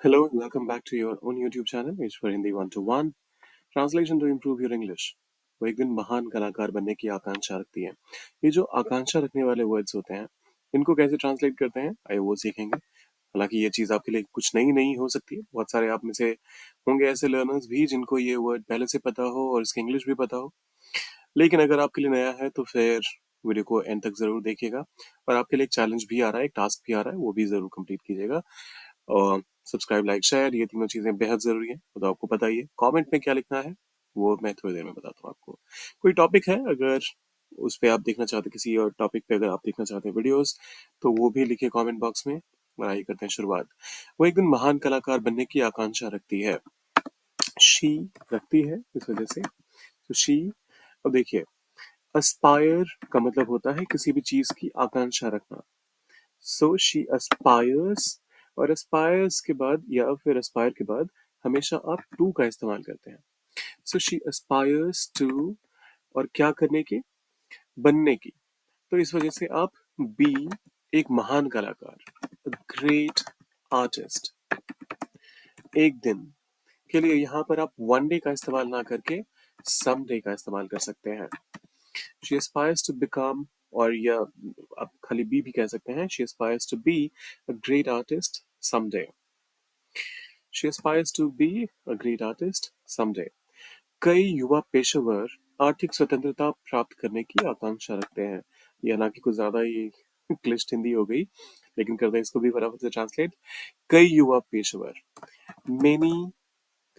Hello and welcome back to your own YouTube channel, H for Hindi 121. Translation to improve your English. वो एक दिन महान कलाकार बनने की आकांक्षा रखती है। ये जो आकांक्षा रखने वाले वर्ड्स होते हैं, इनको कैसे ट्रांसलेट करते हैं, आइए वो सीखेंगे। हालांकि ये चीज़ आपके लिए कुछ नई नहीं हो सकती है। बहुत सारे आप में से होंगे ऐसे लर्नर्स भी जिनको ये वर्ड पहले से पता हो और इसकी इंग्लिश भी पता हो। लेकिन अगर आपके लिए नया है तो फिर वीडियो को एंड तक जरूर देखिएगा। और आपके लिए एक चैलेंज भी आ रहा है, एक टास्क भी आ रहा है, वो भी जरूर कंप्लीट कीजिएगा। और सब्सक्राइब, लाइक, शेयर, ये तीनों चीजें बेहद जरूरी है, वो तो आपको पता ही है। कमेंट में क्या लिखना है वो मैं थोड़ी देर में बताता हूँ आपको। कोई टॉपिक है अगर उस पे आप देखना चाहते, किसी और टॉपिक पे अगर आप देखना चाहते हैं वीडियोस, तो वो भी लिखिए कमेंट बॉक्स में। और आइए करते हैं शुरुआत। वो एक दिन महान कलाकार बनने की आकांक्षा रखती है। शी रखती है इस वजह से, तो शी। अब देखिए, अस्पायर का मतलब होता है किसी भी चीज की आकांक्षा रखना। सो शी अस्पायर्स, और अस्पायर्स के बाद या फिर अस्पायर के बाद हमेशा आप टू का इस्तेमाल करते हैं। सो शी अस्पायर्स टू, और क्या करने की, बनने की। तो इस वजह से आप बी, एक महान कलाकार, ग्रेट आर्टिस्ट। एक दिन के लिए यहाँ पर आप वन डे का इस्तेमाल ना करके सम डे का इस्तेमाल कर सकते हैं। शी एस्पायर्स टू बिकम, और या आप खाली बी भी कह सकते हैं, she aspires to be a great artist someday. She aspires to be a great artist someday. कई युवा पेशेवर आर्थिक स्वतंत्रता प्राप्त करने की आकांक्षा रखते हैं। यह ना कि कुछ ज्यादा ही क्लिष्ट हिंदी हो गई, लेकिन करते हैं इसको भी फटाफट से ट्रांसलेट। कई युवा पेशेवर, मेनी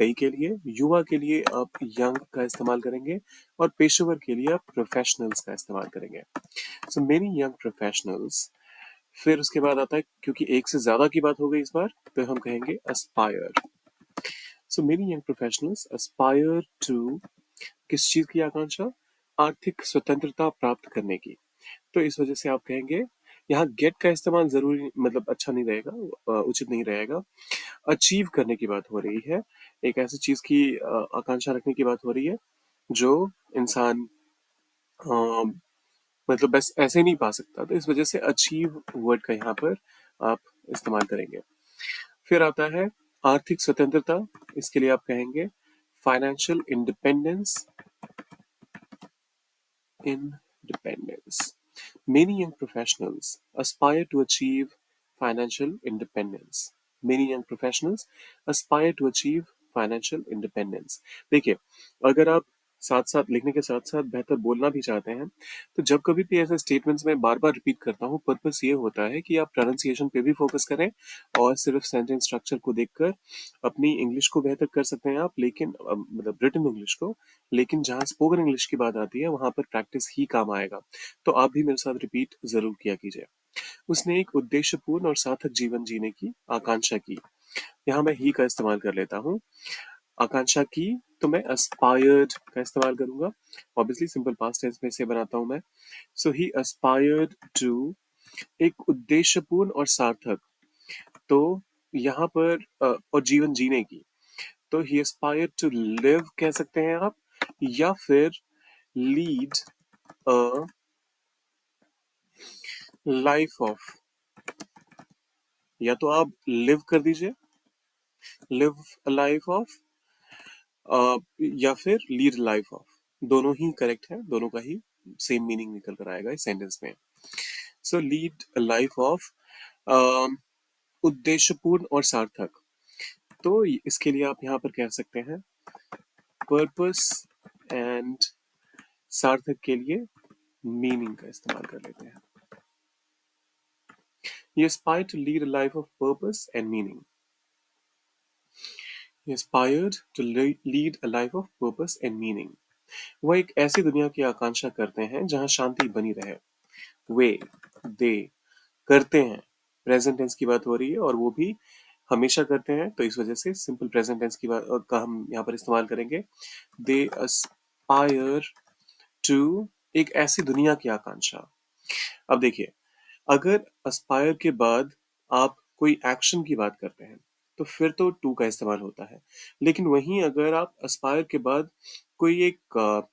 कई के लिए, युवा के लिए आप यंग का इस्तेमाल करेंगे, और पेशेवर के लिए आप प्रोफेशनल्स का इस्तेमाल करेंगे। So many young professionals. फिर उसके बाद आता है, क्योंकि एक से ज्यादा की बात हो गई इस बार, तो हम कहेंगे aspire. So many young professionals aspire to, किस चीज की आकांक्षा, आर्थिक स्वतंत्रता प्राप्त करने की। तो इस वजह से आप कहेंगे, यहाँ गेट का इस्तेमाल जरूरी, मतलब अच्छा नहीं रहेगा, उचित नहीं रहेगा। अचीव करने की बात हो रही है, एक ऐसी चीज की आकांक्षा रखने की बात हो रही है जो इंसान मतलब बस ऐसे नहीं पा सकता, तो इस वजह से अचीव वर्ड का यहाँ पर आप इस्तेमाल करेंगे। फिर आता है आर्थिक स्वतंत्रता, इसके लिए आप कहेंगे financial independence. Independence. Many young professionals aspire to achieve financial independence. Many young professionals aspire to achieve financial independence. देखिए, अगर आप साथ साथ लिखने के साथ साथ बेहतर बोलना भी चाहते हैं, तो जब कभी भी ऐसे स्टेटमेंट्स में बार बार रिपीट करता हूँ, पर्पस ये होता है कि आप प्रोनाउंसिएशन पे भी फोकस करें, और सिर्फ सेंटेंस स्ट्रक्चर को देखकर अपनी इंग्लिश को बेहतर कर सकते हैं आप, लेकिन मतलब रिटन इंग्लिश को। लेकिन जहाँ स्पोकन इंग्लिश की बात आती है वहां पर प्रैक्टिस ही काम आएगा। तो आप भी मेरे साथ रिपीट जरूर किया कीजिए। उसने एक उद्देश्यपूर्ण और सार्थक जीवन जीने की आकांक्षा की। यहाँ मैं ही का इस्तेमाल कर लेता हूँ। आकांक्षा की, तो मैं aspired का इस्तेमाल करूंगा। ऑब्वियसली सिंपल पास्ट टेंस में से बनाता हूं मैं। सो ही aspired टू, एक उद्देश्यपूर्ण और सार्थक। तो यहाँ पर और जीवन जीने की, तो ही aspired टू लिव कह सकते हैं आप, या फिर लीड अ लाइफ ऑफ, या तो आप लिव कर दीजिए, लिव अ लाइफ ऑफ, या फिर लीड लाइफ ऑफ। दोनों ही करेक्ट है, दोनों का ही सेम मीनिंग निकल कर आएगा इस सेंटेंस में। सो लीड अ लाइफ ऑफ, उद्देश्यपूर्ण और सार्थक। तो इसके लिए आप यहाँ पर कह सकते हैं पर्पस, एंड सार्थक के लिए मीनिंग का इस्तेमाल कर लेते हैं। He aspired to lead a life of purpose and meaning. He aspired to lead a life of purpose and meaning. वह एक ऐसी दुनिया की आकांक्षा करते हैं जहां शांति बनी रहे। वे, दे, करते हैं, प्रेजेंट टेंस की बात हो रही है, और वो भी हमेशा करते हैं, तो इस वजह से सिंपल प्रेजेंट टेंस की बात का हम यहाँ पर इस्तेमाल करेंगे। दे अस्पायर टू, एक ऐसी दुनिया की आकांक्षा। अब देखिए, अगर अस्पायर के बाद आप कोई एक्शन की बात करते हैं, तो फिर तो टू का इस्तेमाल होता है। लेकिन वहीं अगर आप अस्पायर के बाद कोई एक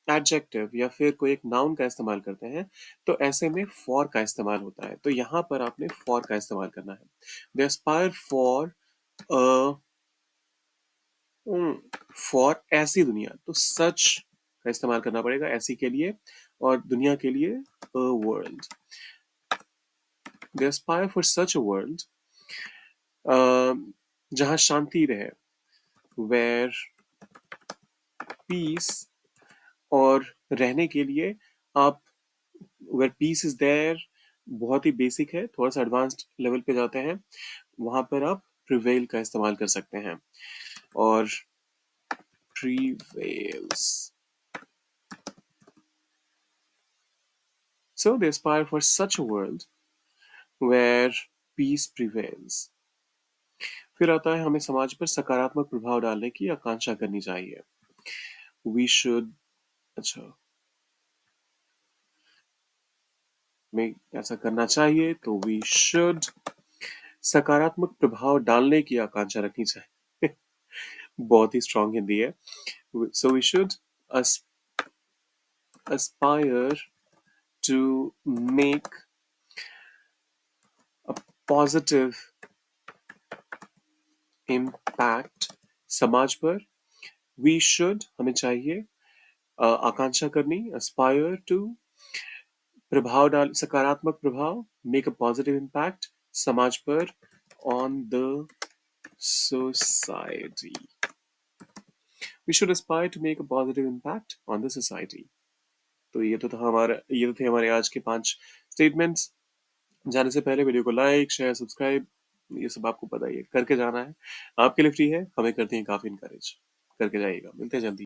एडजेक्टिव या फिर कोई एक नाउन का इस्तेमाल करते हैं, तो ऐसे में फॉर का इस्तेमाल होता है। तो यहाँ पर आपने फॉर का इस्तेमाल करना है। दे एस्पायर फॉर फॉर ऐसी दुनिया, तो सच का इस्तेमाल करना पड़ेगा ऐसी के लिए, और दुनिया के लिए a world. They Aspire for such a world जहां शांति रहे, वेयर पीस, और रहने के लिए आप, वेयर पीस इज देयर बहुत ही बेसिक है, थोड़ा सा एडवांस्ड लेवल पे जाते हैं, वहां पर आप प्रिवेल का इस्तेमाल कर सकते हैं। और prevails, so they aspire for such a world where peace prevails। फिर आता है, हमें समाज पर सकारात्मक प्रभाव डालने की आकांक्षा करनी चाहिए। वी शुड, अच्छा, में ऐसा करना चाहिए, तो वी शुड सकारात्मक प्रभाव डालने की आकांक्षा रखनी चाहिए। बहुत ही स्ट्रांग हिंदी है। So we should aspire to make a positive impact समाज पर। वी शुड, हमें चाहिए, आकांक्षा करनी, aspire to, प्रभाव डाल, सकारात्मक प्रभाव, मेक अ पॉजिटिव इम्पैक्ट समाज पर, on the society. We should aspire to make a positive impact on the society. तो ये तो थे हमारे आज के 5 स्टेटमेंट्स। जाने से पहले वीडियो को लाइक, शेयर, सब्सक्राइब, ये सब आपको पता ही है, करके जाना है। आपके लिए फ्री है, हमें करते हैं काफी इनकरेज, करके जाइएगा। मिलते हैं जल्दी।